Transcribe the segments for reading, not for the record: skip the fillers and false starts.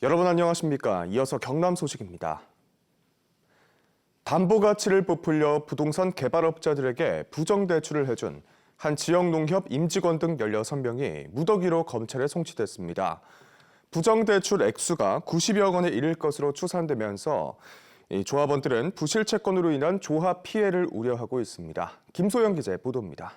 여러분 안녕하십니까? 이어서 경남 소식입니다. 담보 가치를 부풀려 부동산 개발업자들에게 부정대출을 해준 한 지역농협 임직원 등 16명이 무더기로 검찰에 송치됐습니다. 부정대출 액수가 90여 원에 이를 것으로 추산되면서 이 조합원들은 부실 채권으로 인한 조합 피해를 우려하고 있습니다. 김소영 기자의 보도입니다.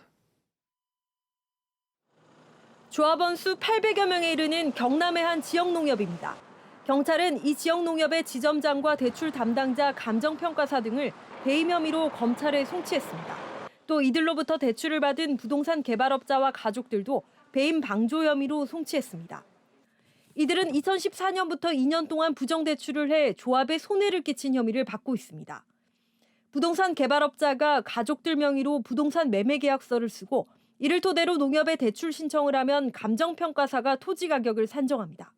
조합원 수 800여 명에 이르는 경남의 한 지역농협입니다. 경찰은 이 지역농협의 지점장과 대출 담당자, 감정평가사 등을 배임 혐의로 검찰에 송치했습니다. 또 이들로부터 대출을 받은 부동산 개발업자와 가족들도 배임 방조 혐의로 송치했습니다. 이들은 2014년부터 2년 동안 부정대출을 해 조합에 손해를 끼친 혐의를 받고 있습니다. 부동산 개발업자가 가족들 명의로 부동산 매매 계약서를 쓰고 이를 토대로 농협에 대출 신청을 하면 감정평가사가 토지 가격을 산정합니다.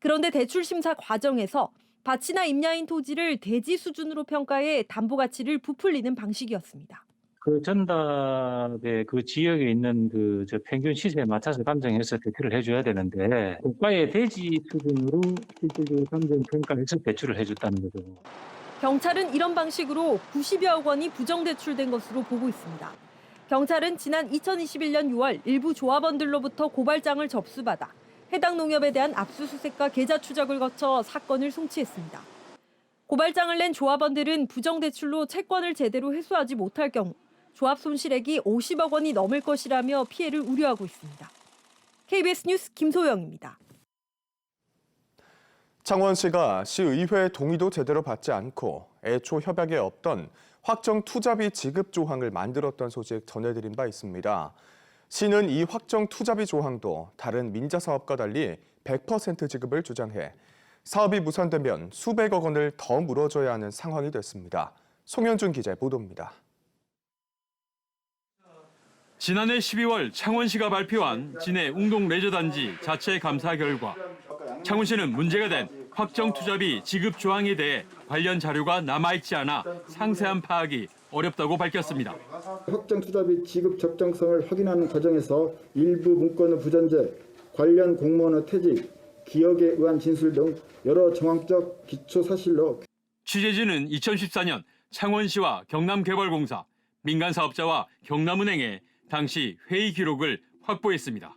그런데 대출 심사 과정에서 밭이나 임야인 토지를 대지 수준으로 평가해 담보 가치를 부풀리는 방식이었습니다. 그 전답의 그 지역에 있는 저 평균 시세에 맞춰서 감정해서 대출을 해줘야 되는데 국가의 대지 수준으로 실질적으로 감정 평가해서 대출을 해줬다는 거죠. 경찰은 이런 방식으로 90여억 원이 부정대출된 것으로 보고 있습니다. 경찰은 지난 2021년 6월 일부 조합원들로부터 고발장을 접수받아 해당 농협에 대한 압수수색과 계좌 추적을 거쳐 사건을 송치했습니다. 고발장을 낸 조합원들은 부정대출로 채권을 제대로 회수하지 못할 경우 조합 손실액이 50억 원이 넘을 것이라며 피해를 우려하고 있습니다. KBS 뉴스 김소영입니다. 창원시가 시의회 동의도 제대로 받지 않고 애초 협약에 없던 확정 투자비 지급 조항을 만들었던 소식 전해드린 바 있습니다. 시는 이 확정 투자비 조항도 다른 민자 사업과 달리 100% 지급을 주장해 사업이 무산되면 수백억 원을 더 물어줘야 하는 상황이 됐습니다. 송현준 기자의 보도입니다. 지난해 12월 창원시가 발표한 진해 웅동 레저단지 자체 감사 결과 창원시는 문제가 된 확정 투자비 지급 조항에 대해 관련 자료가 남아있지 않아 상세한 파악이 어렵다고 밝혔습니다. 확정 투자비 지급 적정성을 확인하는 과정에서 일부 문건의 부전제, 관련 공무원의 퇴직, 기억에 의한 진술 등 여러 정황적 기초 사실로 취재진은 2014년 창원시와 경남개발공사, 민간사업자와 경남은행에 당시 회의 기록을 확보했습니다.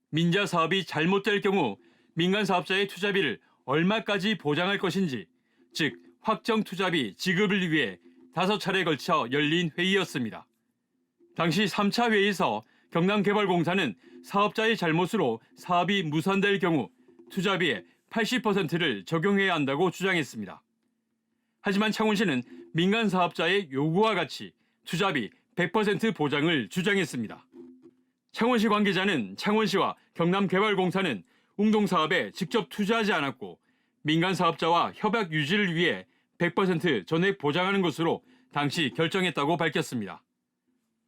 민자 사업이 잘못될 경우 민간사업자의 투자비를 얼마까지 보장할 것인지, 즉 확정 투자비 지급을 위해 5차례에 걸쳐 열린 회의였습니다. 당시 3차 회의에서 경남개발공사는 사업자의 잘못으로 사업이 무산될 경우 투자비의 80%를 적용해야 한다고 주장했습니다. 하지만 창원시는 민간사업자의 요구와 같이 투자비 100% 보장을 주장했습니다. 창원시 관계자는 창원시와 경남개발공사는 웅동사업에 직접 투자하지 않았고 민간사업자와 협약 유지를 위해 100% 전액 보장하는 것으로 당시 결정했다고 밝혔습니다.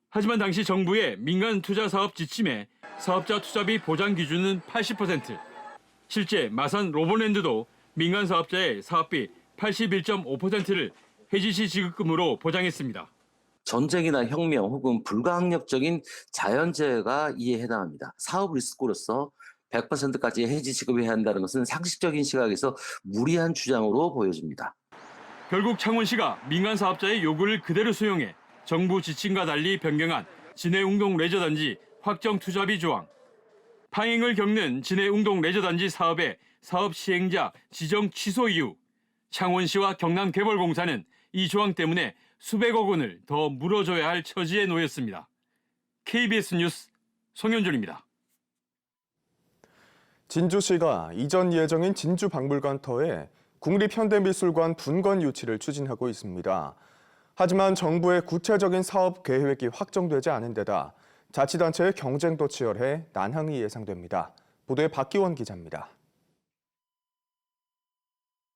하지만 당시 정부의 민간 투자 사업 지침에 사업자 투자비 보장 기준은 80%, 실제 마산 로봇랜드도 민간 사업자의 사업비 81.5%를 해지시 지급금으로 보장했습니다. 전쟁이나 혁명 혹은 불가항력적인 자연재해가 이에 해당합니다. 사업 리스크로서 100%까지 해지 지급해야 한다는 것은 상식적인 시각에서 무리한 주장으로 보여집니다. 결국 창원시가 민간 사업자의 요구를 그대로 수용해 정부 지침과 달리 변경한 진해 웅동 레저단지 확정 투자비 조항. 파행을 겪는 진해 웅동 레저단지 사업의 사업 시행자 지정 취소 이후 창원시와 경남개발공사는 이 조항 때문에 수백억 원을 더 물어줘야 할 처지에 놓였습니다. KBS 뉴스 송현준입니다. 진주시가 이전 예정인 진주박물관 터에 국립현대미술관 분관 유치를 추진하고 있습니다. 하지만 정부의 구체적인 사업 계획이 확정되지 않은 데다 자치단체의 경쟁도 치열해 난항이 예상됩니다. 보도에 박기원 기자입니다.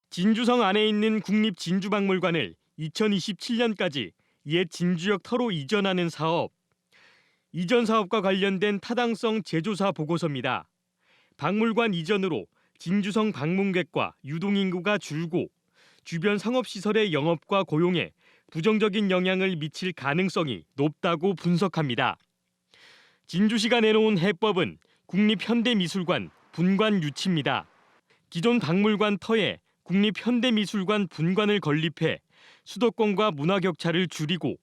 진주성 안에 있는 국립진주박물관을 2027년까지 옛 진주역 터로 이전하는 사업. 이전 사업과 관련된 타당성 재조사 보고서입니다. 박물관 이전으로 진주성 방문객과 유동인구가 줄고 주변 상업시설의 영업과 고용에 부정적인 영향을 미칠 가능성이 높다고 분석합니다. 진주시가 내놓은 해법은 국립현대미술관 분관 유치입니다. 기존 박물관 터에 국립현대미술관 분관을 건립해 수도권과 문화 격차를 줄이고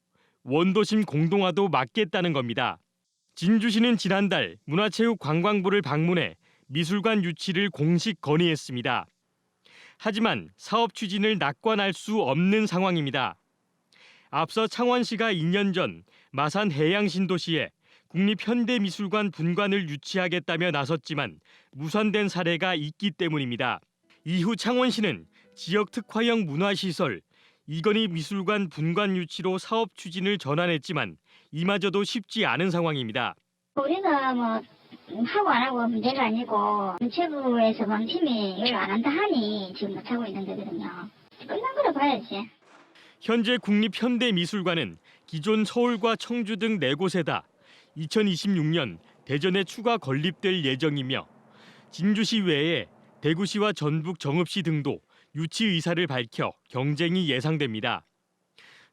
원도심 공동화도 막겠다는 겁니다. 진주시는 지난달 문화체육관광부를 방문해 미술관 유치를 공식 건의했습니다. 하지만 사업 추진을 낙관할 수 없는 상황입니다. 앞서 창원시가 2년 전 마산 해양신도시에 국립현대미술관 분관을 유치하겠다며 나섰지만 무산된 사례가 있기 때문입니다. 이후 창원시는 지역 특화형 문화시설, 이건희 미술관 분관 유치로 사업 추진을 전환했지만 이마저도 쉽지 않은 상황입니다. 우리가 뭐 하고 안 하고 문제가 아니고 문체부에서 방침이 연락 안 한다 하니 지금 못하고 있는 거거든요. 끝난 거라 봐야지. 현재 국립현대미술관은 기존 서울과 청주 등 4곳에다 2026년 대전에 추가 건립될 예정이며 진주시 외에 대구시와 전북 정읍시 등도 유치 의사를 밝혀 경쟁이 예상됩니다.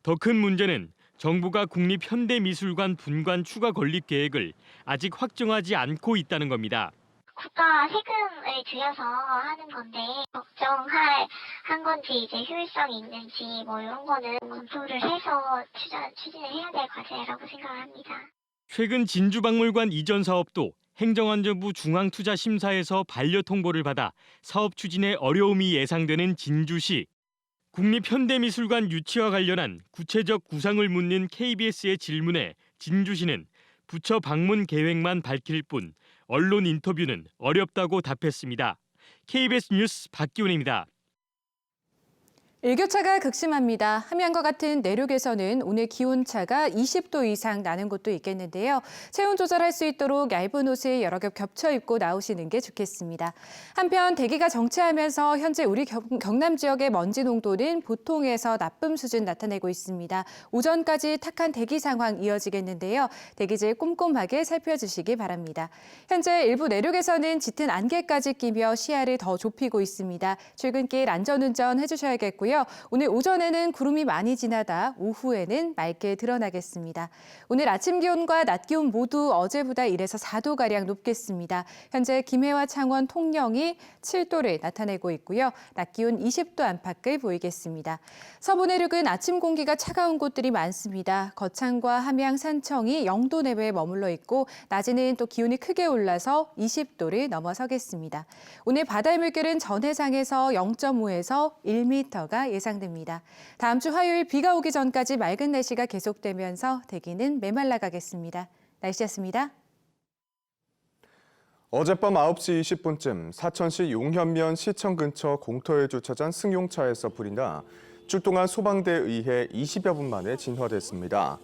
더 큰 문제는 정부가 국립현대미술관 분관 추가 건립 계획을 아직 확정하지 않고 있다는 겁니다. 국가 세금을 들여서 하는 건데 걱정한 건지 이제 효율성이 있는지 뭐 이런 거는 검토를 해서 추진을 해야 될 과제라고 생각합니다. 최근 진주박물관 이전 사업도 행정안전부 중앙투자심사에서 반려 통보를 받아 사업 추진에 어려움이 예상되는 진주시. 국립현대미술관 유치와 관련한 구체적 구상을 묻는 KBS의 질문에 진주시는 부처 방문 계획만 밝힐 뿐 언론 인터뷰는 어렵다고 답했습니다. KBS 뉴스 박기훈입니다. 일교차가 극심합니다. 함양과 같은 내륙에서는 오늘 기온차가 20도 이상 나는 곳도 있겠는데요. 체온 조절할 수 있도록 얇은 옷을 여러 겹 겹쳐 입고 나오시는 게 좋겠습니다. 한편 대기가 정체하면서 현재 우리 경남 지역의 먼지 농도는 보통에서 나쁨 수준 나타내고 있습니다. 오전까지 탁한 대기 상황 이어지겠는데요. 대기질 꼼꼼하게 살펴주시기 바랍니다. 현재 일부 내륙에서는 짙은 안개까지 끼며 시야를 더 좁히고 있습니다. 출근길 안전운전 해주셔야겠고요. 오늘 오전에는 구름이 많이 지나다 오후에는 맑게 드러나겠습니다. 오늘 아침 기온과 낮 기온 모두 어제보다 1에서 4도가량 높겠습니다. 현재 김해와 창원, 통영이 7도를 나타내고 있고요. 낮 기온 20도 안팎을 보이겠습니다. 서부 내륙은 아침 공기가 차가운 곳들이 많습니다. 거창과 함양, 산청이 0도 내외에 머물러 있고 낮에는 또 기온이 크게 올라서 20도를 넘어서겠습니다. 오늘 바다의 물결은 전해상에서 0.5에서 1m가 예상됩니다. 다음 주 화요일 비가 오기 전까지 맑은 날씨가 계속되면서 대기는 메말라가겠습니다. 날씨였습니다. 어젯밤 9시 20분쯤 사천시 용현면 시청 근처 공터에 주차장 승용차에서 불이 나 출동한 소방대에 의해 20여 분 만에 진화됐습니다.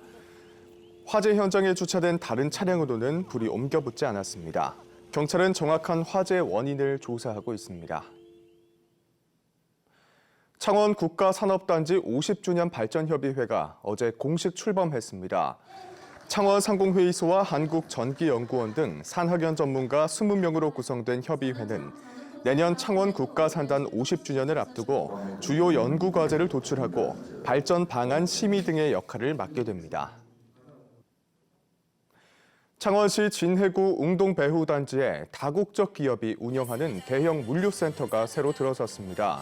화재 현장에 주차된 다른 차량으로는 불이 옮겨 붙지 않았습니다. 경찰은 정확한 화재 원인을 조사하고 있습니다. 창원 국가산업단지 50주년 발전협의회가 어제 공식 출범했습니다. 창원 상공회의소와 한국전기연구원 등 산학연 전문가 20명으로 구성된 협의회는 내년 창원 국가산단 50주년을 앞두고 주요 연구 과제를 도출하고 발전 방안 심의 등의 역할을 맡게 됩니다. 창원시 진해구 웅동배후단지에 다국적 기업이 운영하는 대형 물류센터가 새로 들어섰습니다.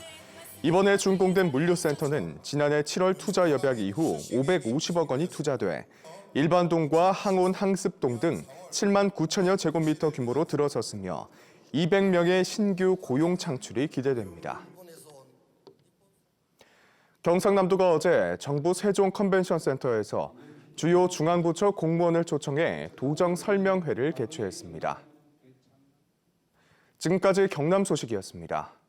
이번에 준공된 물류센터는 지난해 7월 투자 협약 이후 550억 원이 투자돼 일반동과 항온, 항습동 등 7만 9천여 제곱미터 규모로 들어섰으며 200명의 신규 고용 창출이 기대됩니다. 경상남도가 어제 정부 세종 컨벤션센터에서 주요 중앙부처 공무원을 초청해 도정 설명회를 개최했습니다. 지금까지 경남 소식이었습니다.